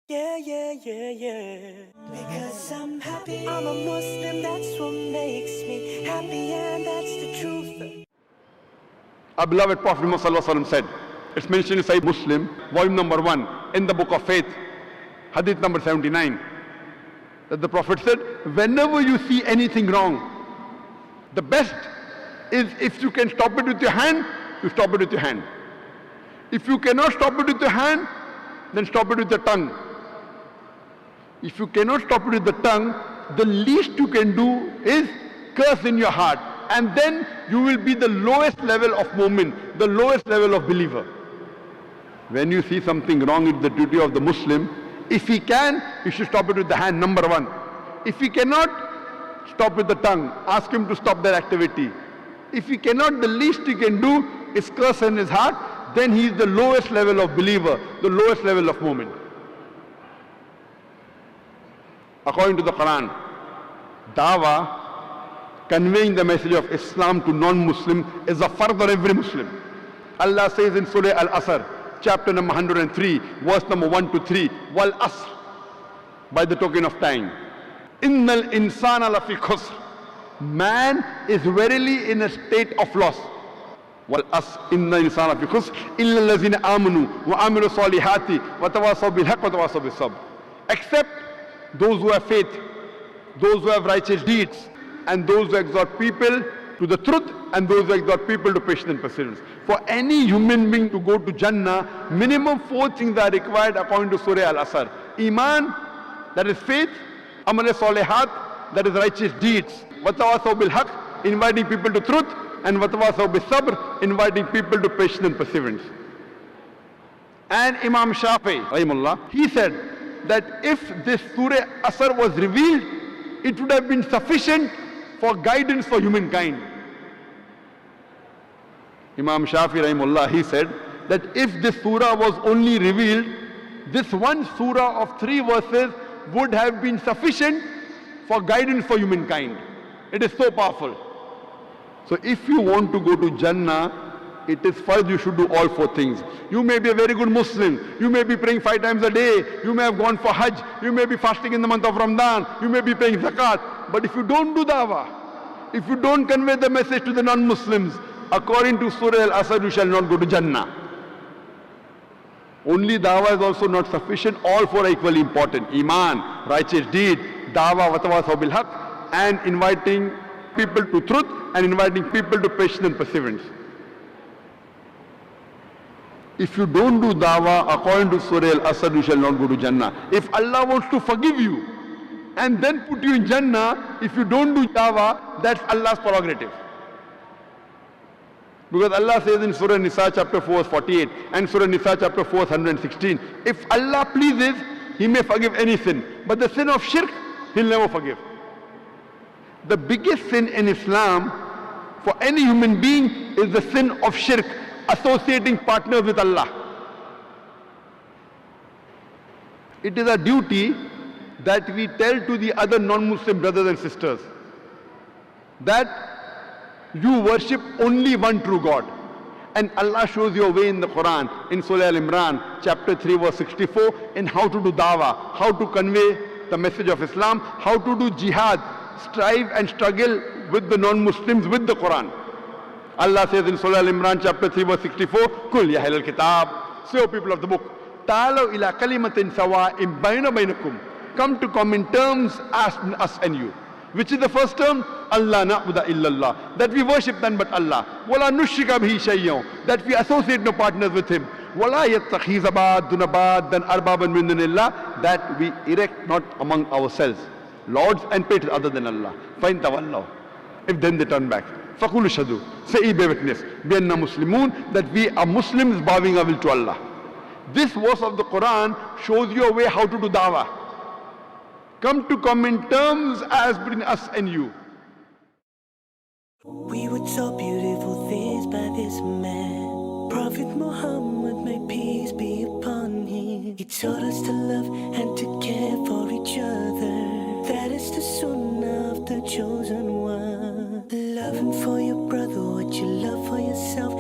Yeah, yeah, yeah, yeah. Because I'm happy, I'm a Muslim, that's what makes me happy, and that's the truth. Our beloved Prophet Muhammad ﷺ said, it's mentioned in Sahih Muslim, volume number 1, in the book of faith, hadith number 79, that the Prophet said, whenever you see anything wrong, the best is if you can stop it with your hand, you stop it with your hand. If you cannot stop it with your hand, then stop it with your tongue. If you cannot stop it with the tongue, the least you can do is curse in your heart. And then you will be the lowest level of mu'min, the lowest level of believer. When you see something wrong, it's the duty of the Muslim. If he can, he should stop it with the hand, number 1. If he cannot, stop with the tongue. Ask him to stop that activity. If he cannot, the least he can do is curse in his heart, then he is the lowest level of believer, the lowest level of mu'min. According to the Quran, dawah, conveying the message of Islam to non-Muslim, is a fard on every Muslim. Allah says in Surah Al-Asr, chapter number 103, verse number 1 to 3, Wal Asr, by the token of time. Innal insana lafi khusr. Man is verily in a state of loss. Wal Asr, innal insana lafi khusr, illa allazina amanu wa amilu salihati wa tawasaw bil haqq wa tawasaw bis sabr. Except those who have faith, those who have righteous deeds, and those who exhort people to the truth, and those who exhort people to patience and perseverance. For any human being to go to Jannah, minimum 4 things are required according to Surah Al-Asr. Iman, that is faith. Amal salihat, that is righteous deeds. Watawasaw bil haqq, inviting people to truth. And watawasaw bis sabr, inviting people to patience and perseverance. And Imam Shafi, rahimahullah, he said that if this Surah Asr was revealed, it would have been sufficient for guidance for humankind. Imam Shafi rahimahullah, he said that if this surah was only revealed, this one surah of 3 verses would have been sufficient for guidance for humankind. It is so powerful. So if you want to go to Jannah, it is first you should do all 4 things. You may be a very good Muslim, you may be praying 5 times a day, you may have gone for Hajj, you may be fasting in the month of Ramadan, you may be paying zakat, but if you don't do dawah, if you don't convey the message to the non-Muslims, according to Surah Al-Asr, you shall not go to Jannah. Only dawah is also not sufficient, all 4 are equally important. Iman, righteous deed, dawah, watawasaw bil haqq, and inviting people to truth, and inviting people to patience and perseverance. If you don't do dawah according to Surah Al-Asr, you shall not go to Jannah. If Allah wants to forgive you and then put you in Jannah, if you don't do dawah, that's Allah's prerogative. Because Allah says in Surah Nisa chapter 4 verse 48 and Surah Nisa chapter 4 verse 116, if Allah pleases, He may forgive any sin. But the sin of shirk, He'll never forgive. The biggest sin in Islam for any human being is the sin of shirk, associating partners with Allah. It is a duty that we tell to the other non-Muslim brothers and sisters that you worship only one true God. And Allah shows you a way in the Quran, in Surah Al-Imran, chapter 3, verse 64, in how to do dawah, how to convey the message of Islam, how to do jihad, strive and struggle with the non-Muslims with the Quran. Allah says in Surah Al-Imran, chapter 3, verse 64, Kul ya ahlal kitab, say, O people of the book, ta'alaw ila kalimatin sawa'im bayna baynakum, come to common terms as us and you. Which is the first term? Allah na'budu illallah, that we worship none but Allah. Wala nushrika bihi shay'an, that we associate no partners with Him. Wala yattakhiz dunabad arbaban min dunillah, that we erect not among ourselves lords and patrons other than Allah. Fa'in tawallaw, if then they turn back, faqulu shahadu, say bear witness, bi anna muslimun, that we are Muslims bowing our will to Allah. This verse of the Quran shows you a way how to do dawah. Come to common terms as between us and you. We were taught beautiful things by this man, Prophet Muhammad, may peace be upon him. He taught us to love and to care for each other. That is the sunnah of the chosen one. Loving for your brother what you love for yourself